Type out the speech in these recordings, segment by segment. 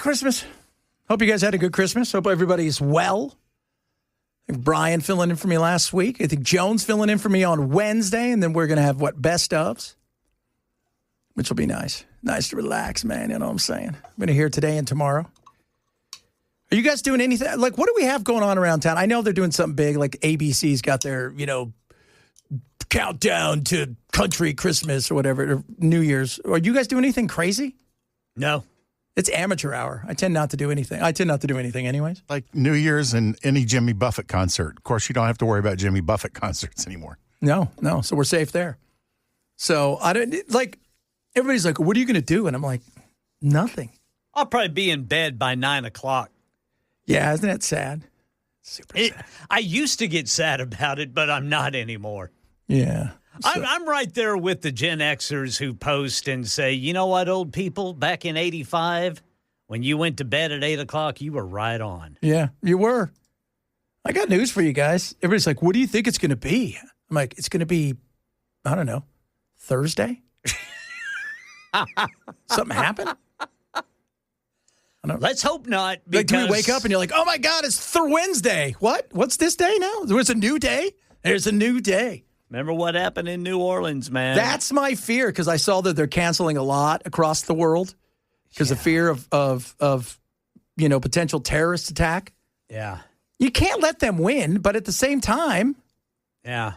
Christmas. Hope you guys had a good Christmas. Hope everybody's well. I think Brian filling in for me last week. I think Jones filling in for me on Wednesday. And then we're going to have, best ofs? Which will be nice. Nice to relax, man. You know what I'm saying? I'm going to hear today and tomorrow. Are you guys doing anything? Like, what do we have going on around town? I know they're doing something big. Like ABC's got their, countdown to country Christmas or whatever, or New Year's. Are you guys doing anything crazy? No. It's amateur hour. I tend not to do anything. Anyways. Like New Year's and any Jimmy Buffett concert. Of course, you don't have to worry about Jimmy Buffett concerts anymore. No. So we're safe there. So I don't everybody's like, what are you going to do? And I'm like, nothing. I'll probably be in bed by 9 o'clock. Yeah, isn't that sad? Super sad. I used to get sad about it, but I'm not anymore. Yeah. I'm right there with the Gen Xers who post and say, you know what, old people, back in 85, when you went to bed at 8 o'clock, you were right on. Yeah, you were. I got news for you guys. Everybody's like, what do you think it's going to be? I'm like, it's going to be, I don't know, Thursday? Something happen? Let's hope not. Like, do we wake up and you're like, oh, my God, it's Wednesday. What? What's this day now? There's a new day? There's a new day. Remember what happened in New Orleans, man? That's my fear, because I saw that they're canceling a lot across the world because of fear of potential terrorist attack. Yeah. You can't let them win, but at the same time, yeah,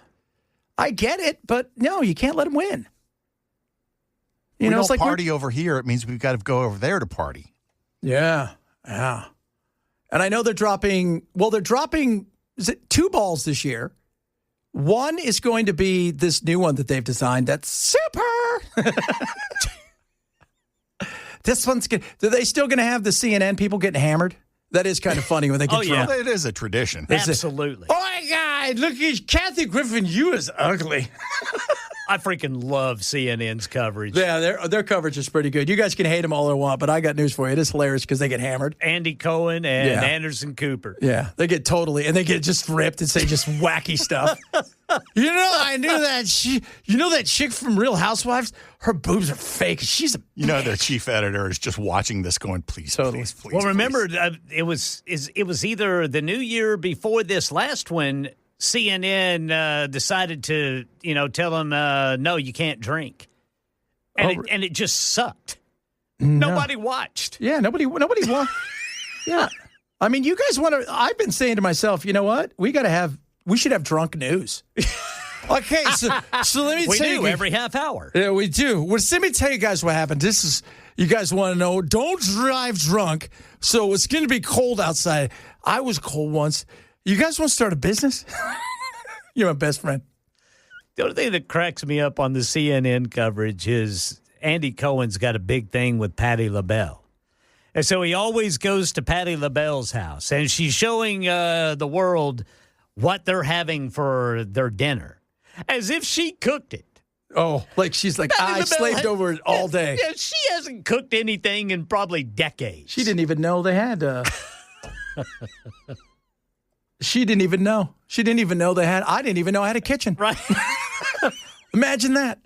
I get it, but no, you can't let them win. We don't party over here. It means we've got to go over there to party. Yeah. And I know they're dropping, is it 2 balls this year? One is going to be this new one that they've designed that's super. This one's good. Are they still going to have the CNN people getting hammered? That is kind of funny when they get drunk. Yeah. It is a tradition. Absolutely. Oh, my God. Look at Kathy Griffin. You is ugly. I freaking love CNN's coverage. Yeah, their coverage is pretty good. You guys can hate them all they want, but I got news for you. It is hilarious because they get hammered. Andy Cohen and Anderson Cooper. Yeah, they get totally, and they get just ripped and say just wacky stuff. I knew that. That chick from Real Housewives, her boobs are fake. She's a their chief editor is just watching this going, please, please. Well, remember, it was either the new year before this last one, CNN decided to, tell them, no, you can't drink. And it just sucked. No. Nobody watched. Yeah, nobody watched. Yeah. I mean, you guys want to, I've been saying to myself, you know what? We should have drunk news. Okay, so let me tell you. We do every half hour. Yeah, we do. Well, let me tell you guys what happened. You guys want to know, don't drive drunk. So it's going to be cold outside. I was cold once. You guys want to start a business? You're my best friend. The only thing that cracks me up on the CNN coverage is Andy Cohen's got a big thing with Patti LaBelle. And so he always goes to Patti LaBelle's house, and she's showing the world what they're having for their dinner, as if she cooked it. Oh, like she's like, I slaved over it all day. Yeah, she hasn't cooked anything in probably decades. She didn't even know they had... She didn't even know. She didn't even know they had... I didn't even know I had a kitchen. Right. Imagine that.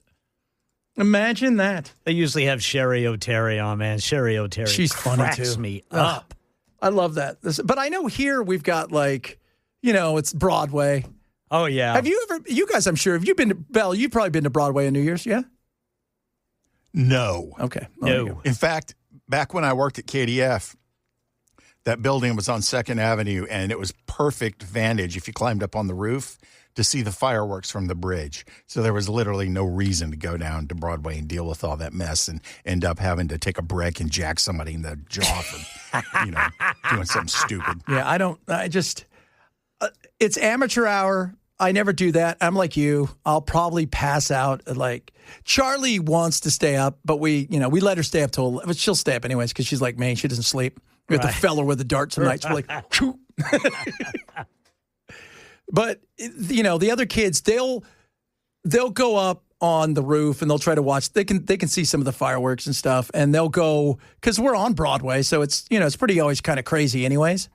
They usually have Sherry O'Terry on, man. Sherry O'Terry She's funny, too. Cracks me up. I love that. But I know here we've got it's Broadway. Oh, yeah. Have you ever... You guys, I'm sure, have you been to... Belle, you've probably been to Broadway on New Year's, yeah? No. Okay. No. In fact, back when I worked at KDF, that building was on 2nd Avenue, and it was perfect vantage if you climbed up on the roof to see the fireworks from the bridge. So there was literally no reason to go down to Broadway and deal with all that mess and end up having to take a break and jack somebody in the jaw for, doing something stupid. Yeah, it's amateur hour. I never do that. I'm like you. I'll probably pass out. Like Charlie wants to stay up, but we let her stay up till, but she'll stay up anyways because she's like me. She doesn't sleep. We have to fell her with the darts some nights. We're like, but the other kids, they'll go up on the roof and they'll try to watch. They can see some of the fireworks and stuff, and they'll go because we're on Broadway, so it's it's pretty always kind of crazy, anyways.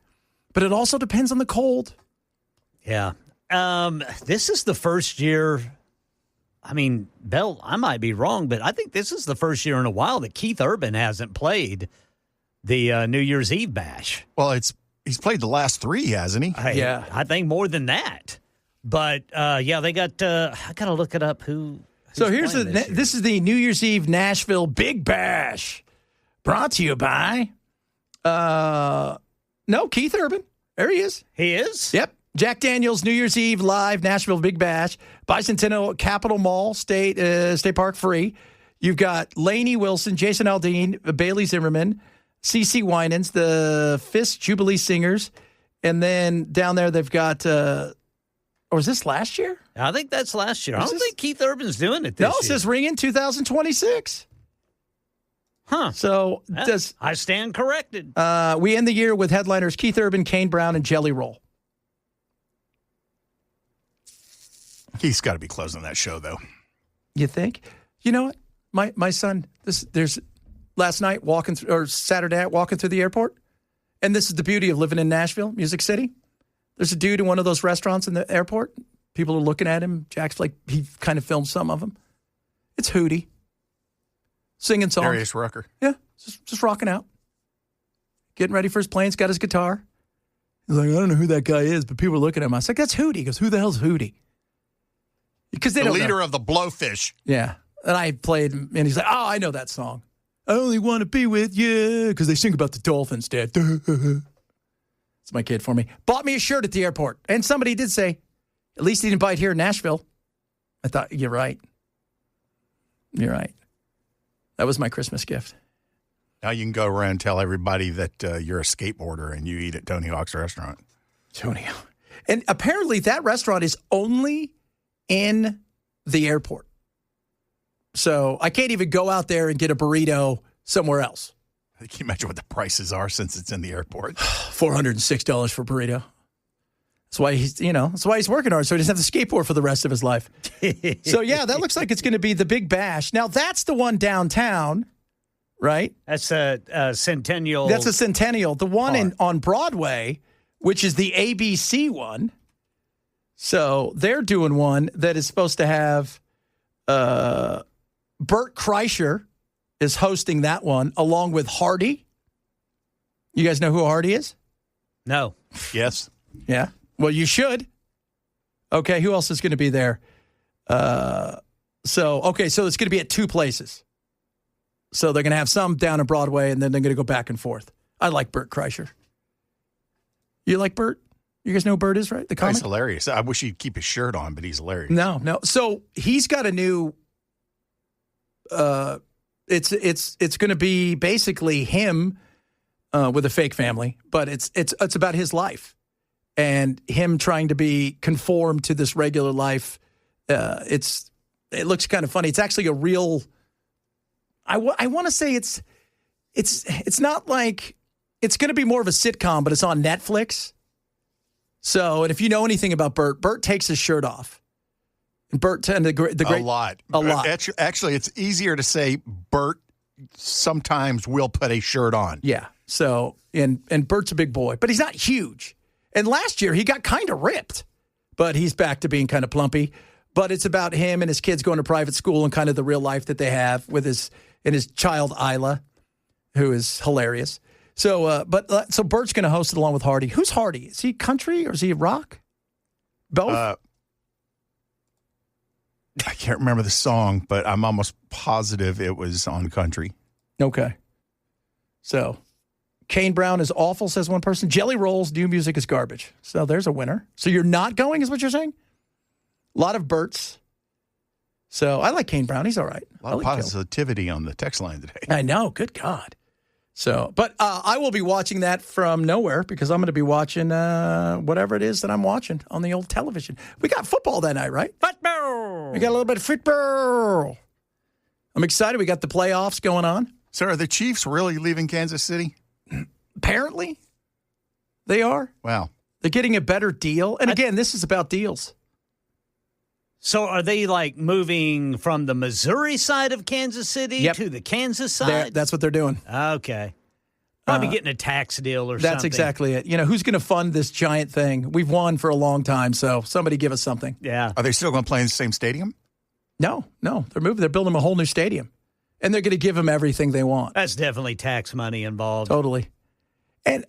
But it also depends on the cold. Yeah. This is the first year. I mean, Belle, I might be wrong, but I think this is the first year in a while that Keith Urban hasn't played the New Year's Eve bash. Well, he's played the last 3, hasn't he? I think more than that. But, they got I got to look it up who's So here's this is the New Year's Eve Nashville Big Bash, brought to you by Keith Urban. There he is. He is? Yep. Jack Daniels New Year's Eve live Nashville Big Bash, Bicentennial Capitol Mall State Park free. You've got Lainey Wilson, Jason Aldean, Bailey Zimmerman, CeCe Winans, the Fisk Jubilee Singers, and then down there they've got. Or was this last year? I think that's last year. I don't think Keith Urban's doing it this year. No, it says ring in 2026. Huh. So I stand corrected. we end the year with headliners Keith Urban, Kane Brown, and Jelly Roll. He's got to be closing that show, though. You think? You know what? My son, there's last night Saturday night walking through the airport, and this is the beauty of living in Nashville, Music City. There's a dude in one of those restaurants in the airport. People are looking at him. Jack's like, he kind of filmed some of them. It's Hootie. Singing songs. Darius Rucker. Yeah, just rocking out. Getting ready for his plane. He's got his guitar. He's like, I don't know who that guy is, but people are looking at him. I was like, that's Hootie. He goes, who the hell's Hootie? Because they the don't leader know. of the Blowfish. Yeah. And I played, and he's like, oh, I know that song. I only want to be with you, because they sing about the Dolphins, Dad. It's my kid for me. Bought me a shirt at the airport. And somebody did say, at least he didn't buy it here in Nashville. I thought, you're right. You're right. That was my Christmas gift. Now you can go around and tell everybody that you're a skateboarder and you eat at Tony Hawk's restaurant. Tony Hawk. And apparently that restaurant is only in the airport. So I can't even go out there and get a burrito somewhere else. Can you imagine what the prices are since it's in the airport? $406 for burrito. That's why he's working hard, so he doesn't have to skateboard for the rest of his life. So yeah, that looks like it's going to be the Big Bash. Now that's the one downtown, right? That's a Centennial. That's a Centennial. The one on Broadway, which is the ABC one. So they're doing one that is supposed to have Bert Kreischer is hosting that one along with Hardy. You guys know who Hardy is? No. Yes. Yeah. Well, you should. Okay, who else is going to be there? So it's going to be at 2 places. So they're going to have some down in Broadway, and then they're going to go back and forth. I like Bert Kreischer. You like Bert? You guys know who Bert is, right? The comic? He's hilarious. I wish he'd keep his shirt on, but he's hilarious. No. So he's got a new. It's going to be basically him with a fake family, but it's about his life and him trying to be conformed to this regular life. It looks kind of funny. It's actually a real. I want to say it's not like it's going to be more of a sitcom, but it's on Netflix. So, and if you know anything about Bert takes his shirt off. And Bert and the great a lot. Actually, it's easier to say Bert sometimes will put a shirt on. Yeah. So, and Bert's a big boy, but he's not huge. And last year he got kind of ripped, but he's back to being kind of plumpy. But it's about him and his kids going to private school and kind of the real life that they have with his child Isla, who is hilarious. So, so Bert's going to host it along with Hardy. Who's Hardy? Is he country or is he rock? Both. I can't remember the song, but I'm almost positive it was on country. Okay. So, Kane Brown is awful, says one person. Jelly Roll's new music is garbage. So there's a winner. So you're not going, is what you're saying? A lot of Berts. So I like Kane Brown. He's all right. A lot of positivity on the text line today. I know. Good God. So, but I will be watching that from nowhere because I'm going to be watching whatever it is that I'm watching on the old television. We got football that night, right? Football. We got a little bit of football. I'm excited. We got the playoffs going on. So are the Chiefs really leaving Kansas City? Apparently, they are. Wow. They're getting a better deal. And again, this is about deals. So are they like moving from the Missouri side of Kansas City to the Kansas side? That's what they're doing. Okay. Probably getting a tax deal or something. That's exactly it. You know, who's going to fund this giant thing? We've won for a long time, so somebody give us something. Yeah. Are they still going to play in the same stadium? No. They're moving. They're building a whole new stadium. And they're going to give them everything they want. That's definitely tax money involved. Totally. And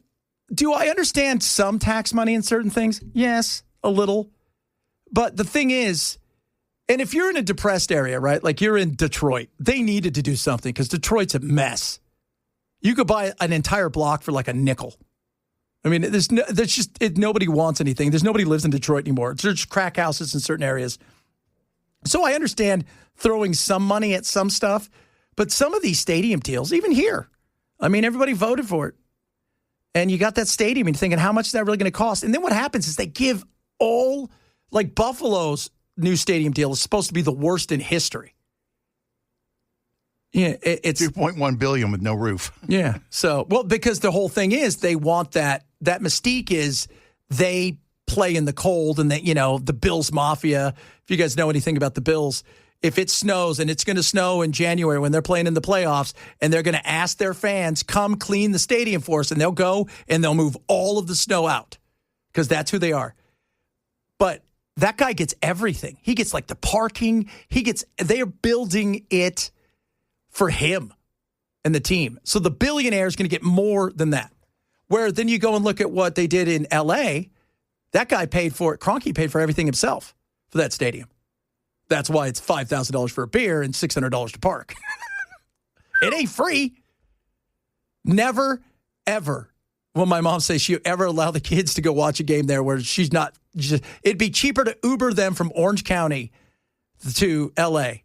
do I understand some tax money in certain things? Yes, a little. But the thing is, and if you're in a depressed area, right, like you're in Detroit, they needed to do something because Detroit's a mess. You could buy an entire block for like a nickel. I mean, nobody wants anything. There's nobody lives in Detroit anymore. There's crack houses in certain areas. So I understand throwing some money at some stuff, but some of these stadium deals, even here, I mean, everybody voted for it. And you got that stadium and you're thinking, how much is that really going to cost? And then what happens is they give all, like Buffalo's new stadium deal is supposed to be the worst in history. Yeah, it's $2.1 billion with no roof. Yeah. So, well, because the whole thing is they want that mystique is they play in the cold and that, the Bills Mafia, if you guys know anything about the Bills, if it snows and it's going to snow in January when they're playing in the playoffs and they're going to ask their fans, come clean the stadium for us, and they'll go and they'll move all of the snow out because that's who they are. But that guy gets everything. He gets like the parking. They are building it for him and the team. So the billionaire is going to get more than that. Where then you go and look at what they did in L.A., that guy paid for it. Kroenke paid for everything himself for that stadium. That's why it's $5,000 for a beer and $600 to park. It ain't free. Never, ever will my mom say she ever allow the kids to go watch a game there where she's not. It'd be cheaper to Uber them from Orange County to L.A.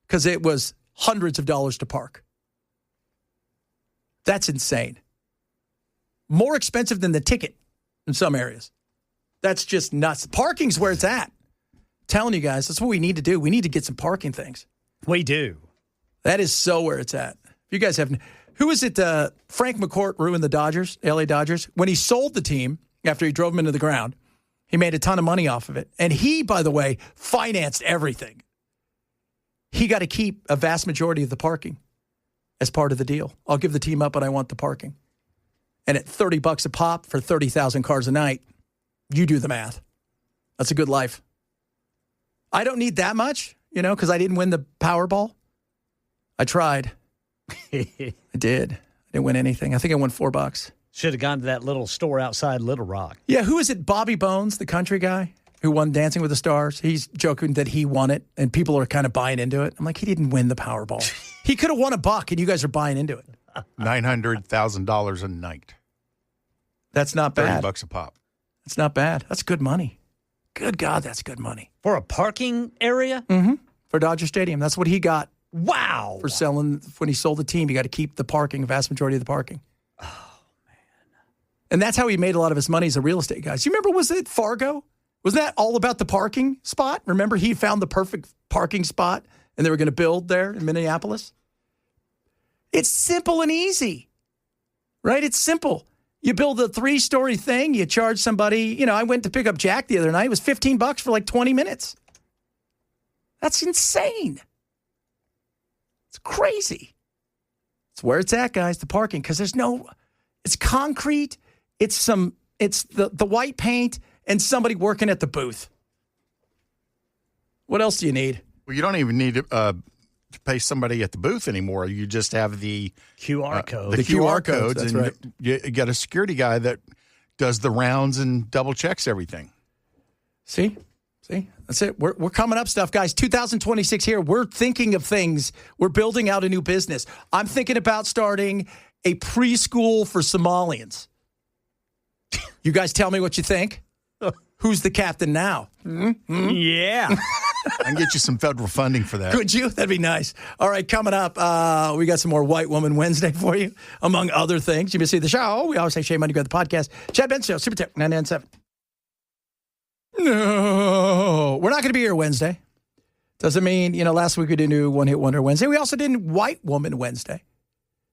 because it was hundreds of dollars to park. That's insane. More expensive than the ticket in some areas. That's just nuts. Parking's where it's at. Telling you guys, that's what we need to do. We need to get some parking things. We do. That is so where it's at. If you guys have, who is it? Frank McCourt ruined the Dodgers, LA Dodgers. When he sold the team after he drove them into the ground, he made a ton of money off of it. And he, by the way, financed everything. He got to keep a vast majority of the parking as part of the deal. I'll give the team up, but I want the parking. And at $30 a pop for 30,000 cars a night, you do the math. That's a good life. I don't need that much, because I didn't win the Powerball. I tried. I did. I didn't win anything. I think I won $4. Should have gone to that little store outside Little Rock. Yeah, who is it? Bobby Bones, the country guy who won Dancing with the Stars. He's joking that he won it, and people are kind of buying into it. I'm like, he didn't win the Powerball. He could have won $1, and you guys are buying into it. $900,000 a night. That's not bad. $30 a pop. That's not bad. That's good money. Good God, that's good money. For a parking area? Mm-hmm. For Dodger Stadium. That's what he got. Wow. For selling, when he sold the team, you got to keep the parking, the vast majority of the parking. Oh, man. And that's how he made a lot of his money as a real estate guy. You remember, was it Fargo? Wasn't that all about the parking spot? Remember, he found the perfect parking spot and they were going to build there in Minneapolis? It's simple and easy, right? It's simple. You build a 3-story thing, you charge somebody, I went to pick up Jack the other night. It was $15 for like 20 minutes. That's insane. It's crazy. It's where it's at, guys, the parking, because it's concrete, it's the white paint, and somebody working at the booth. What else do you need? Well, you don't even need to pay somebody at the booth anymore. You just have the QR code. The QR codes, that's and right. You got a security guy that does the rounds and double checks everything. See, that's it. We're coming up stuff, guys. 2026 here. We're thinking of things. We're building out a new business. I'm thinking about starting a preschool for Somalians. You guys tell me what you think. Who's the captain now? Mm-hmm. Yeah. I can get you some federal funding for that. Could you? That'd be nice. All right, coming up, we got some more White Woman Wednesday for you, among other things. You may see the show. We always say Shea Money, go to the podcast. Chad Benson Show, Super Tech 997. No, we're not going to be here Wednesday. Doesn't mean, last week we didn't do One Hit Wonder Wednesday. We also didn't White Woman Wednesday.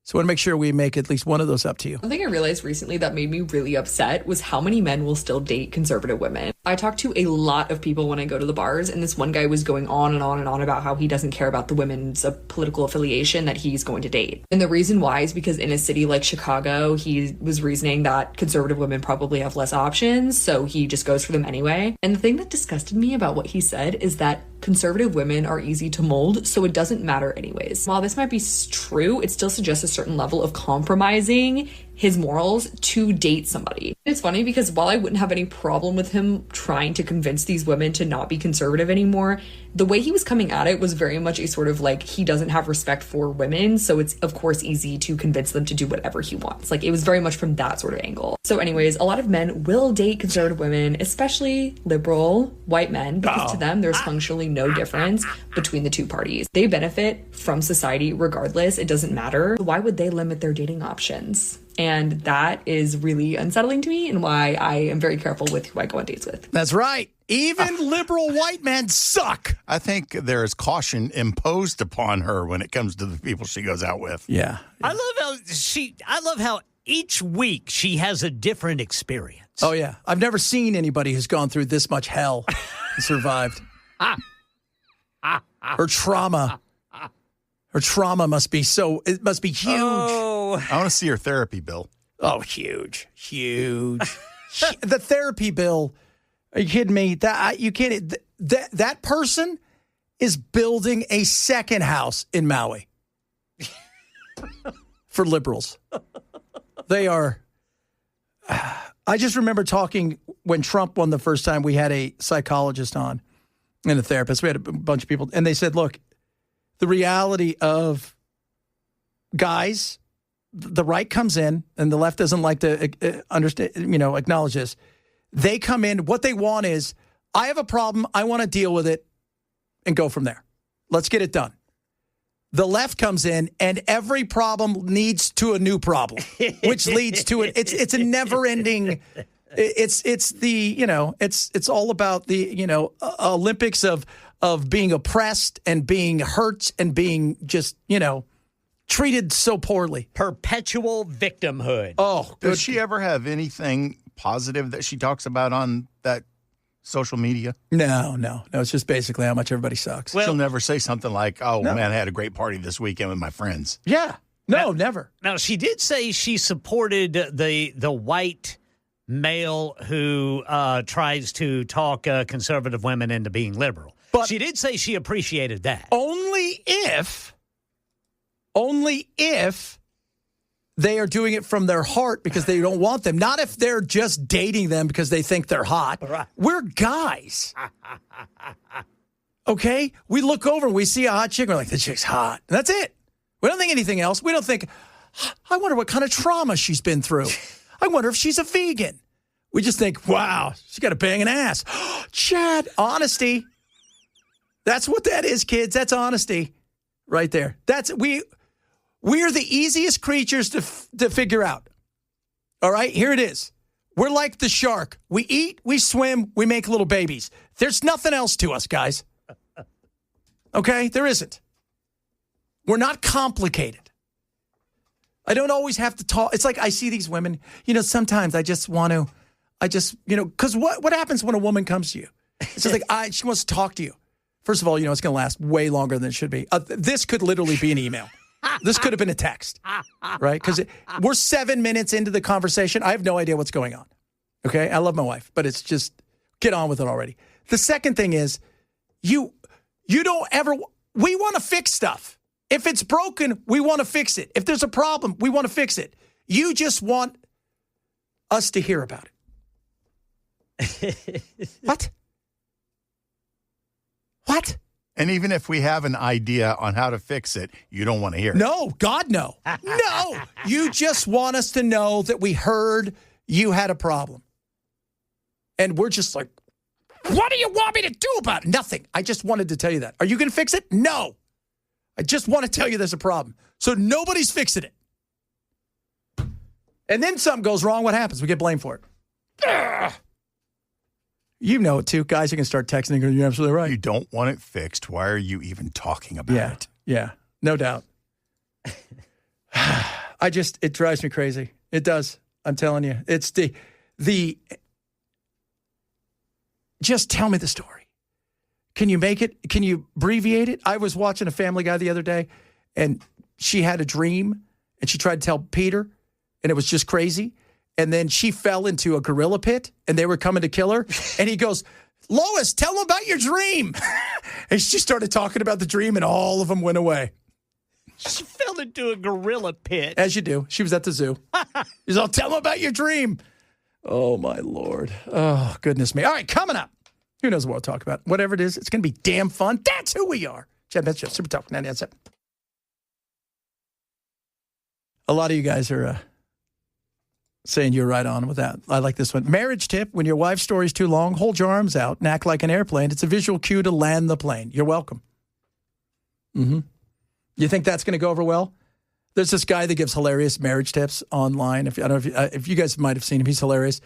So I want to make sure we make at least one of those up to you. One thing I realized recently that made me really upset was how many men will still date conservative women. I talk to a lot of people when I go to the bars, and this one guy was going on and on and on about how he doesn't care about the women's political affiliation that he's going to date. And the reason why is because in a city like Chicago, he was reasoning that conservative women probably have less options, so he just goes for them anyway. And the thing that disgusted me about what he said is that conservative women are easy to mold, so it doesn't matter anyways. While this might be true, it still suggests a certain level of compromising his morals to date somebody. It's funny because while I wouldn't have any problem with him trying to convince these women to not be conservative anymore, the way he was coming at it was very much a sort of like, he doesn't have respect for women, so it's of course easy to convince them to do whatever he wants. Like, it was very much from that sort of angle. So anyways, a lot of men will date conservative women, especially liberal white men, because to them there's functionally no difference between the two parties. They benefit from society regardless. It doesn't matter. Why would they limit their dating options? And that is really unsettling to me, and why I am very careful with who I go on dates with. That's right. Even liberal white men suck. I think there is caution imposed upon her when it comes to the people she goes out with. Yeah. I love how each week she has a different experience. Oh, yeah. I've never seen anybody who's gone through this much hell and survived. Her trauma. Her trauma must be huge. Oh. I want to see her therapy bill. Oh, huge. The therapy bill. Are you kidding me? That person is building a second house in Maui for liberals. They are. I just remember talking when Trump won the first time. We had a psychologist on and a therapist. We had a bunch of people, and they said, "Look, the reality of guys." The right comes in, and the left doesn't like to understand, acknowledge this. They come in. What they want is, I have a problem. I want to deal with it and go from there. Let's get it done. The left comes in, and every problem leads to a new problem, which leads to it. It's a never ending. It's all about the Olympics of being oppressed and being hurt and being just treated so poorly. Perpetual victimhood. Oh, Does she ever have anything positive that she talks about on that social media? No. It's just basically how much everybody sucks. She'll never say something like, man, I had a great party this weekend with my friends. Yeah. Never. Now, she did say she supported the white male who tries to talk conservative women into being liberal. But she did say she appreciated that. Only if they are doing it from their heart because they don't want them. Not if they're just dating them because they think they're hot. Right. We're guys. Okay? We look over and we see a hot chick. We're like, this chick's hot. And that's it. We don't think anything else. We don't think, I wonder what kind of trauma she's been through. I wonder if she's a vegan. We just think, wow, she's got a banging ass. Chad, honesty. That's what that is, kids. That's honesty right there. We're the easiest creatures to figure out. All right, here it is. We're like the shark. We eat, we swim, we make little babies. There's nothing else to us, guys. Okay, there isn't. We're not complicated. I don't always have to talk. It's like I see these women, sometimes I just want to, because what happens when a woman comes to you? It's just like, she wants to talk to you. First of all, it's going to last way longer than it should be. This could literally be an email. This could have been a text, right? Because we're 7 minutes into the conversation. I have no idea what's going on. Okay? I love my wife, but it's just, get on with it already. The second thing is, you don't ever, we want to fix stuff. If it's broken, we want to fix it. If there's a problem, we want to fix it. You just want us to hear about it. What? And even if we have an idea on how to fix it, you don't want to hear it. No, God, no. No. You just want us to know that we heard you had a problem. And we're just like, what do you want me to do about it? Nothing. I just wanted to tell you that. Are you going to fix it? No. I just want to tell you there's a problem. So nobody's fixing it. And then something goes wrong. What happens? We get blamed for it. Ugh. You know it, too. Guys are going to start texting and going, you're absolutely right. You don't want it fixed. Why are you even talking about it? Yeah, no doubt. It drives me crazy. It does. I'm telling you. It's the just tell me the story. Can you make it? Can you abbreviate it? I was watching a Family Guy the other day, and she had a dream, and she tried to tell Peter, and it was just crazy. And then she fell into a gorilla pit, and they were coming to kill her. And he goes, Lois, tell them about your dream. And she started talking about the dream, and all of them went away. She fell into a gorilla pit. As you do. She was at the zoo. She's all, tell them about your dream. Oh, my Lord. Oh, goodness me. All right, coming up. Who knows what we'll talk about? Whatever it is, it's going to be damn fun. That's who we are. Chad Benson, Super Talk 99.7. A lot of you guys are saying you're right on with that. I like this one. Marriage tip: when your wife's story's too long, hold your arms out and act like an airplane. It's a visual cue to land the plane. You're welcome. Mm-hmm. You think that's going to go over well? There's this guy that gives hilarious marriage tips online. I don't know if you guys might have seen him. He's hilarious.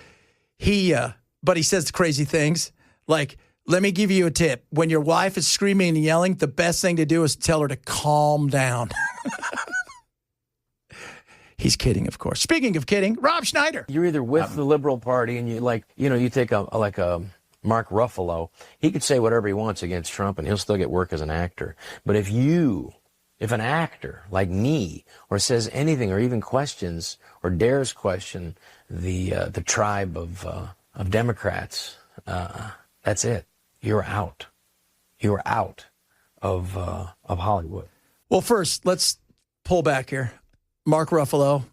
But he says crazy things like, let me give you a tip. When your wife is screaming and yelling, the best thing to do is tell her to calm down. He's kidding, of course. Speaking of kidding, Rob Schneider. You're either with the Liberal Party and you take a Mark Ruffalo. He could say whatever he wants against Trump and he'll still get work as an actor. But if an actor like me or says anything or even questions or dares question the tribe of Democrats, that's it. You're out. You're out of Hollywood. Well, first, let's pull back here. Mark Ruffalo,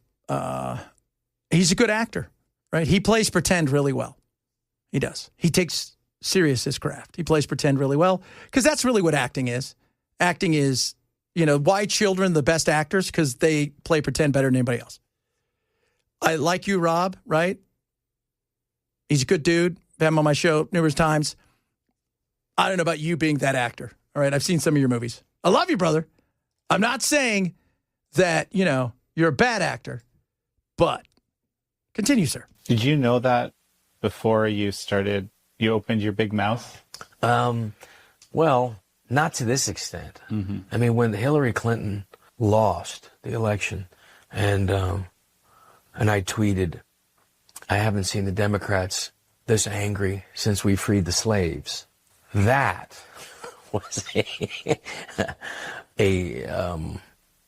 he's a good actor, right? He plays pretend really well. He does. He takes serious his craft. He plays pretend really well because that's really what acting is. Acting is, why children the best actors? Because they play pretend better than anybody else. I like you, Rob, right? He's a good dude. Had him on my show numerous times. I don't know about you being that actor, all right? I've seen some of your movies. I love you, brother. I'm not saying that, you're a bad actor, but continue, sir. Did you know that before you opened your big mouth? Well, not to this extent. Mm-hmm. I mean, when Hillary Clinton lost the election and I tweeted, I haven't seen the Democrats this angry since we freed the slaves. That was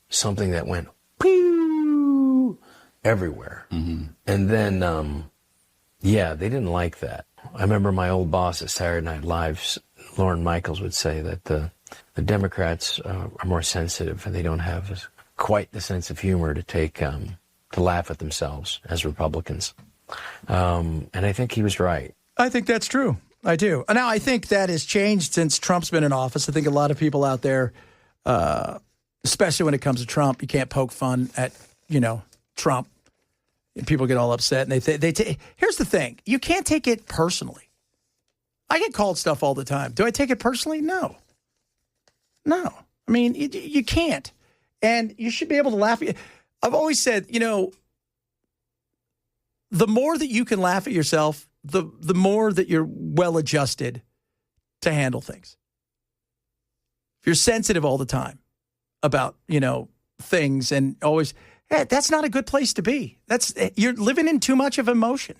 something that went pew everywhere. Mm-hmm. And then, they didn't like that. I remember my old boss at Saturday Night Live, Lorne Michaels, would say that the Democrats are more sensitive and they don't have quite the sense of humor to laugh at themselves as Republicans. And I think he was right. I think that's true. I do. Now, I think that has changed since Trump's been in office. I think a lot of people out there, especially when it comes to Trump, you can't poke fun at, Trump. And people get all upset. And here's the thing. You can't take it personally. I get called stuff all the time. Do I take it personally? No. I mean, you can't. And you should be able to laugh. I've always said, the more that you can laugh at yourself, the more that you're well-adjusted to handle things. If you're sensitive all the time about, things and always, that's not a good place to be. You're living in too much of emotion.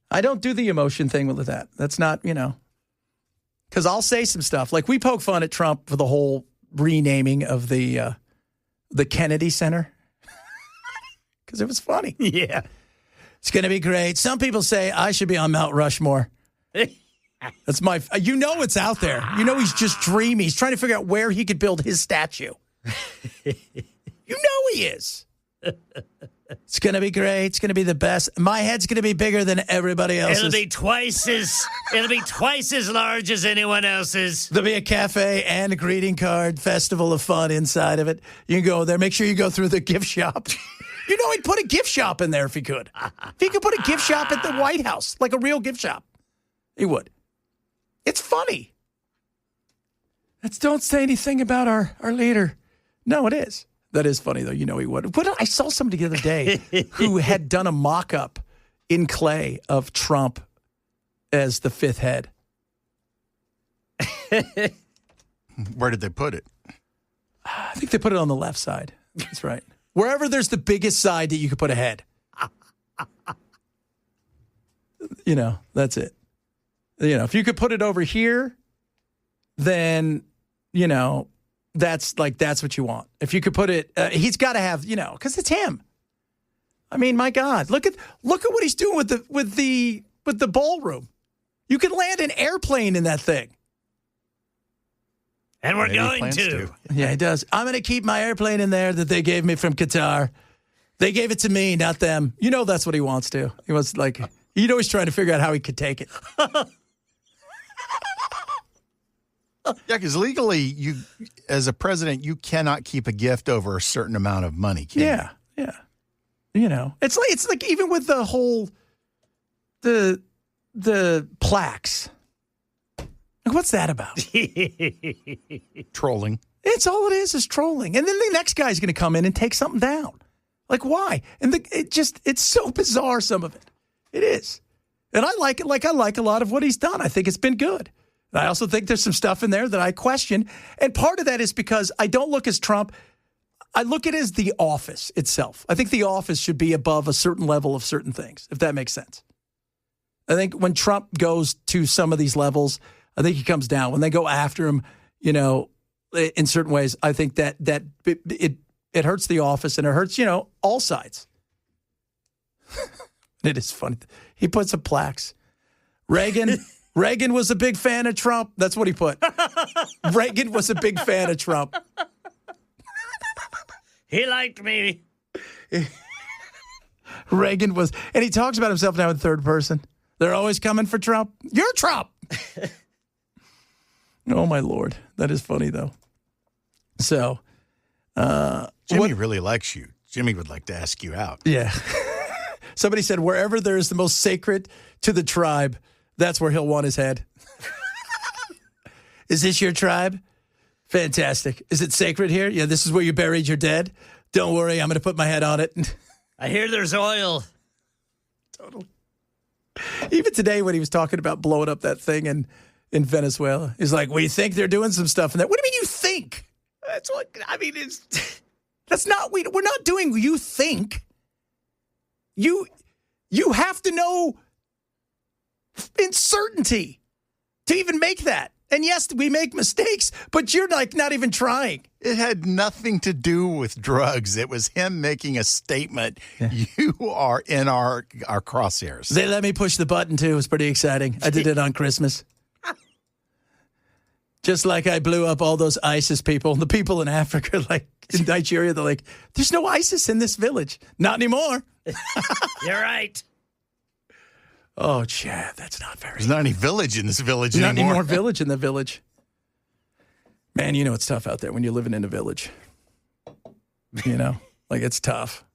I don't do the emotion thing with that. That's not, because I'll say some stuff. Like we poke fun at Trump for the whole renaming of the Kennedy Center because it was funny. Yeah. It's going to be great. Some people say I should be on Mount Rushmore. That's it's out there. He's just dreaming. He's trying to figure out where he could build his statue. He is. It's going to be great. It's going to be the best. My head's going to be bigger than everybody else's. It'll be twice as large as anyone else's. There'll be a cafe and a greeting card, festival of fun inside of it. You can go there. Make sure you go through the gift shop. He'd put a gift shop in there if he could. If he could put a gift shop at the White House, like a real gift shop, he would. It's funny. Don't say anything about our leader. No, it is. That is funny, though. He would. I saw somebody the other day who had done a mock-up in clay of Trump as the fifth head. Where did they put it? I think they put it on the left side. That's right. Wherever there's the biggest side that you could put a head. That's it. If you could put it over here, then, that's what you want. If you could put it, he's got to have, because it's him. I mean, my God, look at what he's doing with the ballroom. You can land an airplane in that thing. And we're Maybe he going plans to. Yeah, he does. I'm going to keep my airplane in there that they gave me from Qatar. They gave it to me, not them. You know that's what he wants to. He wants, like, you know he's trying to figure out how he could take it. Yeah, because legally, you, as a president, you cannot keep a gift over a certain amount of money, can you? Yeah. You know, it's like even with the whole, the plaques. Like, what's that about? Trolling. It's all it is trolling. And then the next guy's going to come in and take something down. Like, why? And it's so bizarre, some of it. It is. And I like it. Like, I like a lot of what he's done. I think it's been good. And I also think there's some stuff in there that I question. And part of that is because I don't look as Trump. I look at it as the office itself. I think the office should be above a certain level of certain things, if that makes sense. I think when Trump goes to some of these levels, I think he comes down. When they go after him, you know, in certain ways, I think that it hurts the office and it hurts, you know, all sides. It is funny. He put some plaques. Reagan was a big fan of Trump. That's what he put. Reagan was a big fan of Trump. He liked me. Reagan was, and he talks about himself now in third person. They're always coming for Trump. You're Trump. Oh, my Lord. That is funny, though. So, Jimmy really likes you. Jimmy would like to ask you out. yeah. Somebody said, wherever there is the most sacred to the tribe, that's where he'll want his head. Is this your tribe? Fantastic. Is it sacred here? Yeah, this is where you buried your dead. Don't worry, I'm going to put my head on it. I hear there's oil. Totally. Even today when he was talking about blowing up that thing in Venezuela, he's like, we think they're doing some stuff in that. What do you mean you think? That's what, I mean, that's not, we're not doing you think. You have to know in certainty to even make that. And yes, we make mistakes, but you're like not even trying. It had nothing to do with drugs. It was him making a statement. Yeah. You are in our crosshairs. They let me push the button, too. It was pretty exciting. I did it on Christmas. Just like I blew up all those ISIS people. The people in Africa, like in Nigeria, they're like, there's no ISIS in this village. Not anymore. You're right. Oh, Chad, that's not very. There's not any village in this village anymore. Not any more village in the village. Man, you know it's tough out there when you're living in a village. You know, like it's tough.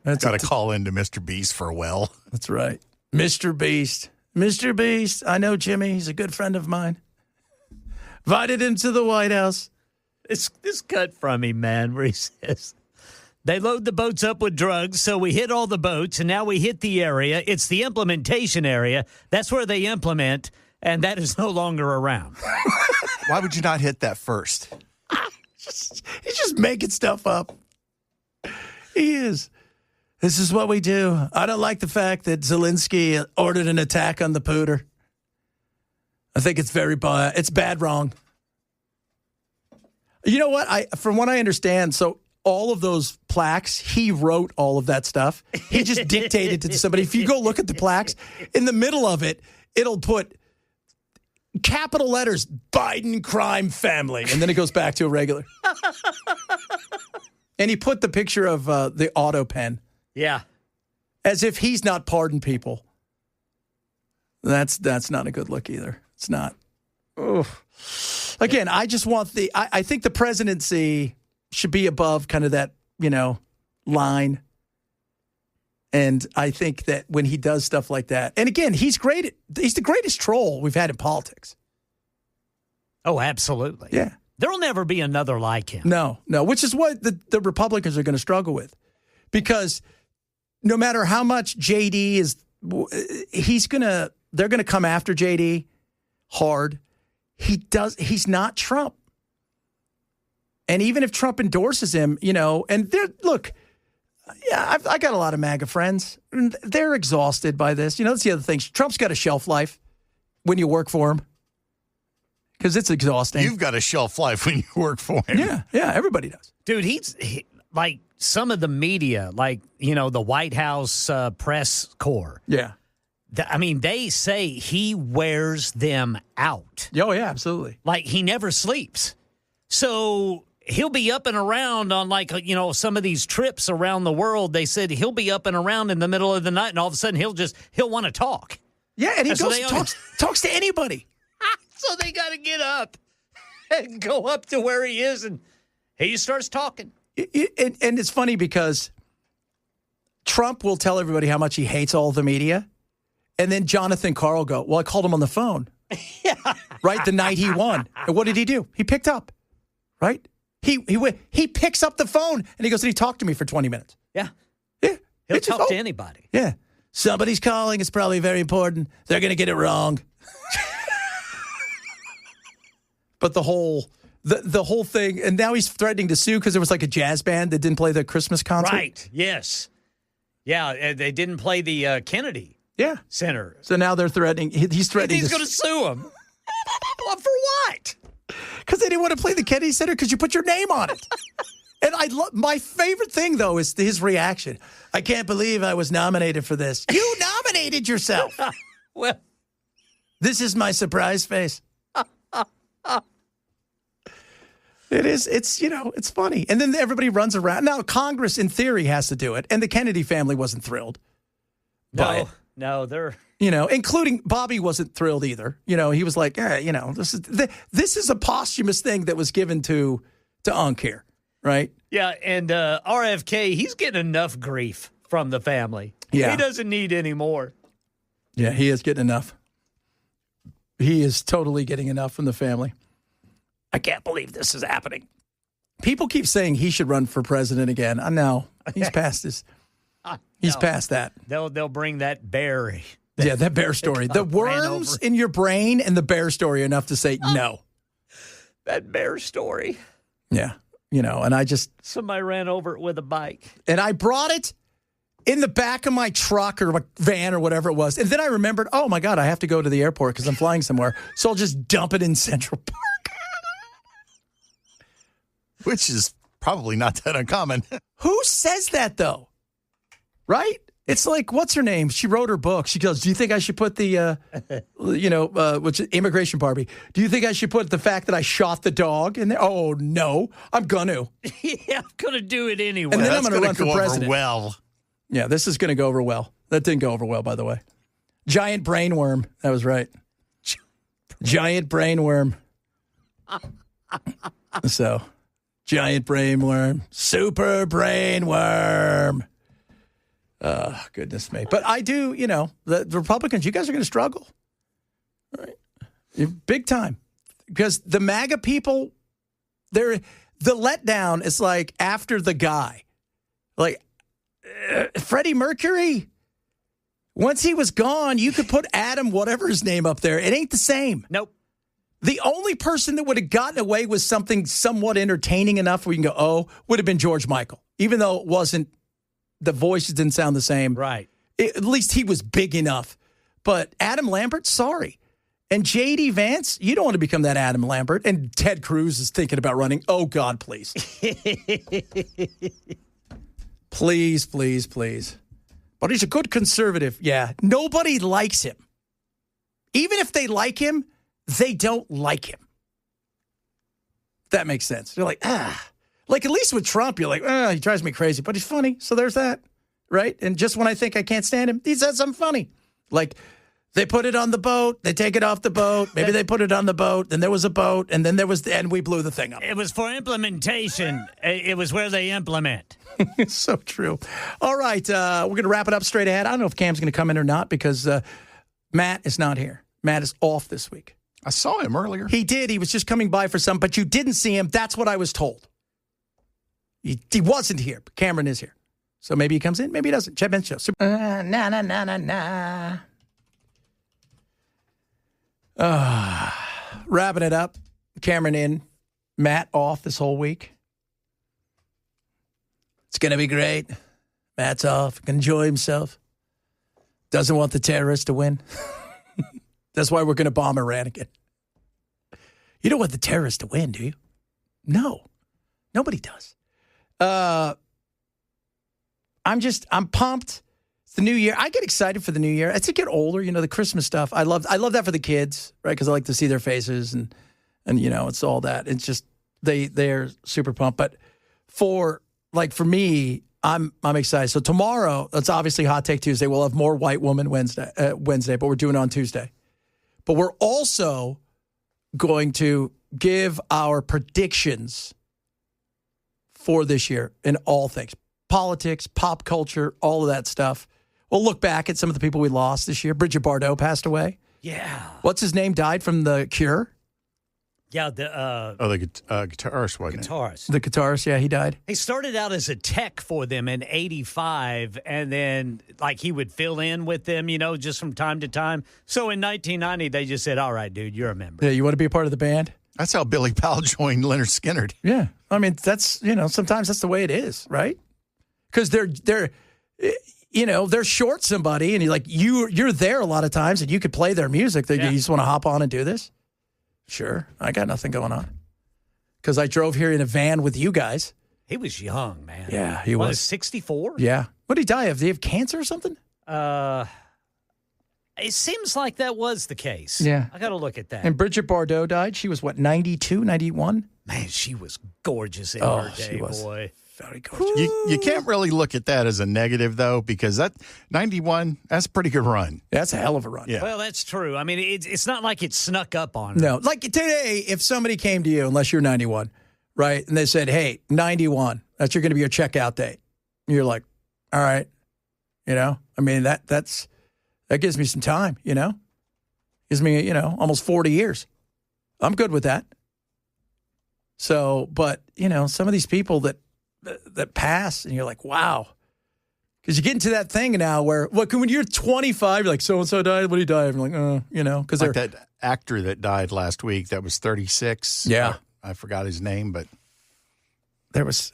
That's got to call into Mr. Beast for a well. That's right. Mr. Beast. Mr. Beast. I know Jimmy. He's a good friend of mine. Invited him to the White House. It's this cut from him, man, where he says, they load the boats up with drugs, so we hit all the boats, and now we hit the area. It's the implementation area. That's where they implement, and that is no longer around. Why would you not hit that first? He's just making stuff up. He is. This is what we do. I don't like the fact that Zelensky ordered an attack on the pooter. I think it's very bad. It's bad wrong. You know what? From what I understand, so all of those plaques, he wrote all of that stuff. He just dictated it to somebody. If you go look at the plaques, in the middle of it, it'll put capital letters, Biden crime family. And then it goes back to a regular. And he put the picture of the auto pen. Yeah. As if he's not pardoned people. That's not a good look either. It's not. Oof. Again, I just want I think the presidency should be above kind of that, you know, line. And I think that when he does stuff like that, and again, he's the greatest troll we've had in politics. Oh, absolutely. Yeah. There'll never be another like him. No, which is what the Republicans are going to struggle with. Because no matter how much JD is, they're going to come after JD hard. He's not Trump. And even if Trump endorses him, you know, and look, yeah, I got a lot of MAGA friends. They're exhausted by this. You know, that's the other thing. Trump's got a shelf life when you work for him. Because it's exhausting. You've got a shelf life when you work for him. Yeah, everybody does. Dude, he's like some of the media, like, you know, the White House press corps. Yeah. They say he wears them out. Oh, yeah, absolutely. Like, he never sleeps. So he'll be up and around on, some of these trips around the world. They said he'll be up and around in the middle of the night, and all of a sudden he'll want to talk. Yeah, and he talks to anybody. So they got to get up and go up to where he is, and he starts talking. And it's funny because Trump will tell everybody how much he hates all the media. And then Jonathan Carl go, well, I called him on the phone. Yeah. Right? The night he won. And what did he do? He picked up. Right? He picks up the phone and he goes, and he talked to me for 20 minutes. Yeah. Yeah. He'll talk to anybody. Yeah. Somebody's calling. It's probably very important. They're going to get it wrong. But the whole thing, and now he's threatening to sue because there was like a jazz band that didn't play the Christmas concert. Right. Yes. Yeah, they didn't play the Kennedy Center. So now they're threatening. He's threatening. He's going to sue him. Well, for what? Because they didn't want to play the Kennedy Center because you put your name on it. And my favorite thing, though, is his reaction. I can't believe I was nominated for this. You nominated yourself. Well, this is my surprise face. It is. It's funny. And then everybody runs around. Now, Congress, in theory, has to do it. And the Kennedy family wasn't thrilled. No, they're... including Bobby wasn't thrilled either. He was like, this is a posthumous thing that was given to Unc here, right? Yeah, and RFK, he's getting enough grief from the family. Yeah. He doesn't need any more. Yeah, he is getting enough. He is totally getting enough from the family. I can't believe this is happening. People keep saying he should run for president again. I know. He's past his... He's past that. They'll bring that bear. That bear story. The worms in your brain and the bear story are enough to say no. That bear story. Yeah. And I just... Somebody ran over it with a bike. And I brought it in the back of my truck or my van or whatever it was. And then I remembered, oh, my God, I have to go to the airport because I'm flying somewhere. So I'll just dump it in Central Park. Which is probably not that uncommon. Who says that, though? Right? It's like, what's her name? She wrote her book. She goes, do you think I should put the, which immigration Barbie? Do you think I should put the fact that I shot the dog in there? Oh, no. I'm going to. Yeah, I'm going to do it anyway. And then I'm going to run for president. Well. Yeah, this is going to go over well. That didn't go over well, by the way. Giant brain worm. That was right. Giant brain worm. So, giant brain worm. Super brain worm. Goodness me. But I do, the Republicans, you guys are going to struggle. All right. Big time. Because the MAGA people, the letdown is like after the guy. Like, Freddie Mercury, once he was gone, you could put Adam, whatever his name, up there. It ain't the same. Nope. The only person that would have gotten away with something somewhat entertaining enough where you can go, would have been George Michael. Even though it wasn't, the voices didn't sound the same. Right. At least he was big enough. But Adam Lambert, sorry. And J.D. Vance, you don't want to become that Adam Lambert. And Ted Cruz is thinking about running. Oh, God, please. Please, please, please. But he's a good conservative. Yeah. Nobody likes him. Even if they like him, they don't like him. That makes sense. You're like, Like, at least with Trump, you're like, he drives me crazy, but he's funny. So there's that, right? And just when I think I can't stand him, he says something funny. Like, they put it on the boat, they take it off the boat, maybe they put it on the boat, then there was a boat, and then there was, and we blew the thing up. It was for implementation. It was where they implement. It's so true. All right, we're going to wrap it up straight ahead. I don't know if Cam's going to come in or not because Matt is not here. Matt is off this week. I saw him earlier. He did. He was just coming by for some, but you didn't see him. That's what I was told. He wasn't here, but Cameron is here. So maybe he comes in, maybe he doesn't. Chad Benson Show. Wrapping it up. Cameron in. Matt off this whole week. It's going to be great. Matt's off. Can enjoy himself. Doesn't want the terrorists to win. That's why we're going to bomb Iran again. You don't want the terrorists to win, do you? No. Nobody does. I'm pumped. It's the new year. I get excited for the new year. As I get older, the Christmas stuff. I love that for the kids, right? Because I like to see their faces and it's all that. It's just they're super pumped. But for me, I'm excited. So tomorrow, it's obviously Hot Take Tuesday. We'll have more White Woman Wednesday, but we're doing it on Tuesday. But we're also going to give our predictions for this year in all things. Politics, pop culture, all of that stuff. We'll look back at some of the people we lost this year. Bridget Bardot passed away. Yeah. What's his name? Died from The Cure. Yeah, the guitarist, wasn't it? guitarist. The guitarist, yeah, he died. He started out as a tech for them in '85, and then he would fill in with them, just from time to time. So in 1990, they just said, "All right, dude, you're a member." Yeah, you want to be a part of the band? That's how Billy Powell joined Leonard Skinner. Yeah, I mean that's sometimes that's the way it is, right? Because they're short somebody, and you're there a lot of times, and you could play their music. You just want to hop on and do this. Sure, I got nothing going on. Because I drove here in a van with you guys. He was young, man. Yeah, he was 64. Yeah. What did he die of? Did he have cancer or something? It seems like that was the case. Yeah. I got to look at that. And Bridget Bardot died. She was, 92, 91? Man, she was gorgeous in her day, she was. boy. Very gorgeous. You can't really look at that as a negative, though, because that 91, that's a pretty good run. That's a hell of a run. Yeah. Well, that's true. I mean, it's not like it snuck up on her. No. Like today, if somebody came to you, unless you're 91, right, and they said, hey, 91, that's going to be your checkout date. You're like, all right. I mean, that gives me some time, Gives me, almost 40 years. I'm good with that. So, but, some of these people that pass, and you're like, wow. Because you get into that thing now where, look, when you're 25, you're like, so-and-so died, what did he die of? I'm like, because like that actor that died last week that was 36. Yeah. I forgot his name, but. There was,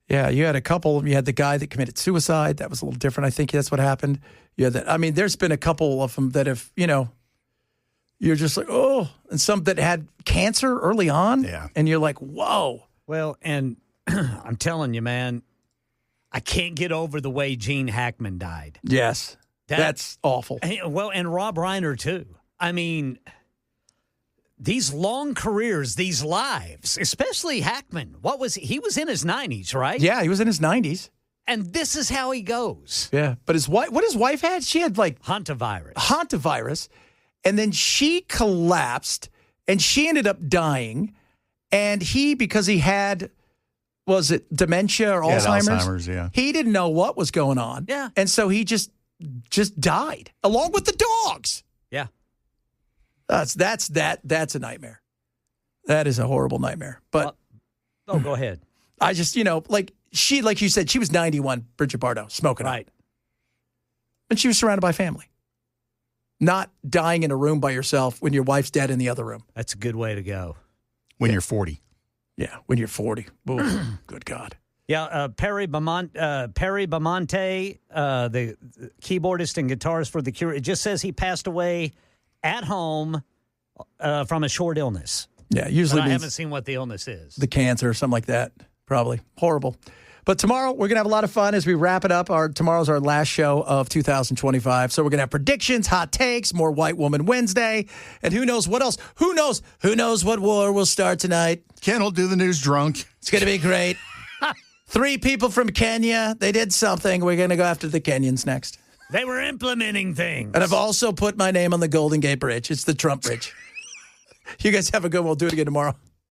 you had a couple. You had the guy that committed suicide. That was a little different. I think that's what happened. There's been a couple of them that have, you're just like, oh, and some that had cancer early on. Yeah. And you're like, whoa. Well, and I'm telling you, man, I can't get over the way Gene Hackman died. Yes. That's awful. Well, and Rob Reiner, too. I mean, these long careers, these lives, especially Hackman. He was in his 90s, right? Yeah, he was in his 90s. And this is how he goes. Yeah. But what his wife had, she had hantavirus. And then she collapsed and she ended up dying. And because he had, was it dementia or Alzheimer's? Yeah. He didn't know what was going on. Yeah. And so he just died along with the dogs. Yeah. That's a nightmare. That is a horrible nightmare. But go ahead. I just, like you said, she was 91, Bridget Bardot, smoking right. And she was surrounded by family. Not dying in a room by yourself when your wife's dead in the other room. That's a good way to go. When you're 40. Yeah, when you're 40. Ooh, good God. Yeah, Perry Bamonte, the keyboardist and guitarist for The Cure, it just says he passed away at home from a short illness. Yeah, usually I haven't seen what the illness is. The cancer or something like that. Probably. Horrible. But tomorrow, we're going to have a lot of fun as we wrap it up. Tomorrow's our last show of 2025. So we're going to have predictions, hot takes, more White Woman Wednesday, and who knows what else. Who knows what war will start tonight. Ken will do the news drunk. It's going to be great. 3 people from Kenya. They did something. We're going to go after the Kenyans next. They were implementing things. And I've also put my name on the Golden Gate Bridge. It's the Trump Bridge. You guys have a good one. We'll do it again tomorrow.